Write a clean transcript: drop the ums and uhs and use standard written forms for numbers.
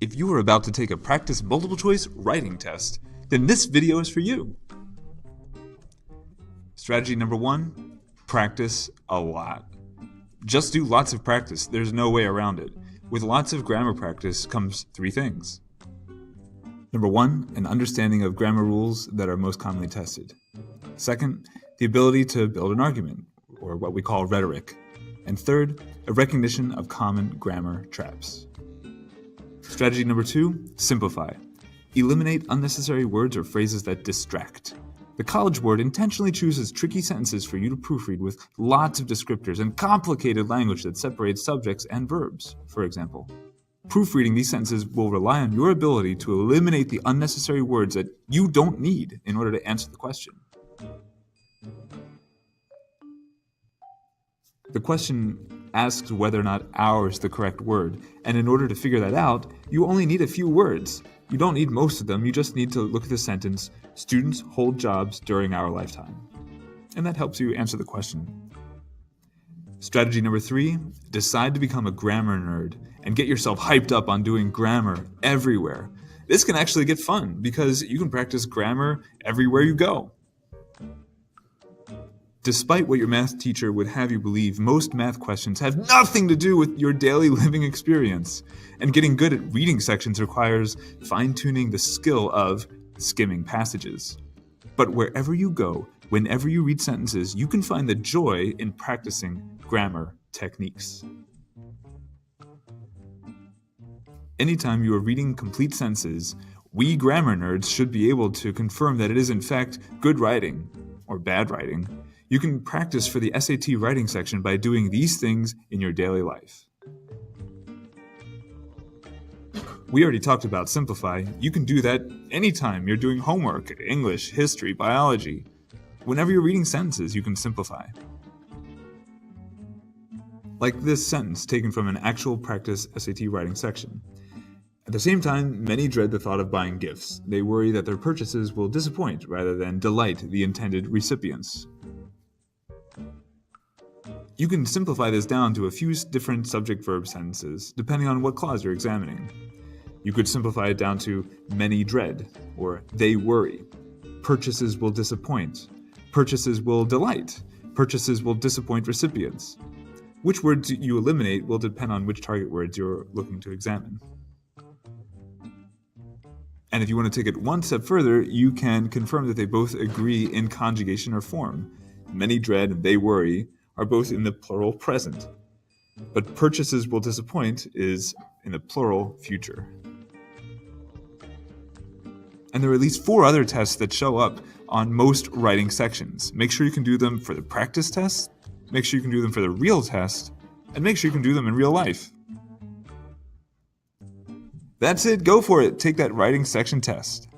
If you are about to take a practice multiple choice writing test, then this video is for you. Strategy number 1, practice a lot. Just do lots of practice, there's no way around it. With lots of grammar practice comes 3 things. Number 1, an understanding of grammar rules that are most commonly tested. Second, the ability to build an argument, or what we call rhetoric. And third, a recognition of common grammar traps. Strategy number 2, simplify. Eliminate unnecessary words or phrases that distract. The College Board intentionally chooses tricky sentences for you to proofread with lots of descriptors and complicated language that separates subjects and verbs, for example. Proofreading these sentences will rely on your ability to eliminate the unnecessary words that you don't need in order to answer the question. The question asks whether or not "our" is the correct word, and in order to figure that out, you only need a few words. You don't need most of them, you just need to look at the sentence, "Students hold jobs during our lifetime." And that helps you answer the question. Strategy number 3, decide to become a grammar nerd and get yourself hyped up on doing grammar everywhere. This can actually get fun because you can practice grammar everywhere you go. Despite what your math teacher would have you believe, most math questions have nothing to do with your daily living experience. And getting good at reading sections requires fine-tuning the skill of skimming passages. But wherever you go, whenever you read sentences, you can find the joy in practicing grammar techniques. Anytime you are reading complete sentences, we grammar nerds should be able to confirm that it is in fact good writing, or bad writing. You can practice for the SAT writing section by doing these things in your daily life. We already talked about simplify. You can do that anytime you're doing homework, English, history, biology. Whenever you're reading sentences, you can simplify. Like this sentence taken from an actual practice SAT writing section. At the same time, many dread the thought of buying gifts. They worry that their purchases will disappoint rather than delight the intended recipients. You can simplify this down to a few different subject-verb sentences, depending on what clause you're examining. You could simplify it down to many dread, or they worry. Purchases will disappoint. Purchases will delight. Purchases will disappoint recipients. Which words you eliminate will depend on which target words you're looking to examine. And if you want to take it one step further, you can confirm that they both agree in conjugation or form. Many dread and they worry are both in the plural present, but purchases will disappoint is in the plural future. And there are at least 4 other tests that show up on most writing sections. Make sure you can do them for the practice test, make sure you can do them for the real test, and make sure you can do them in real life. That's it, go for it, take that writing section test.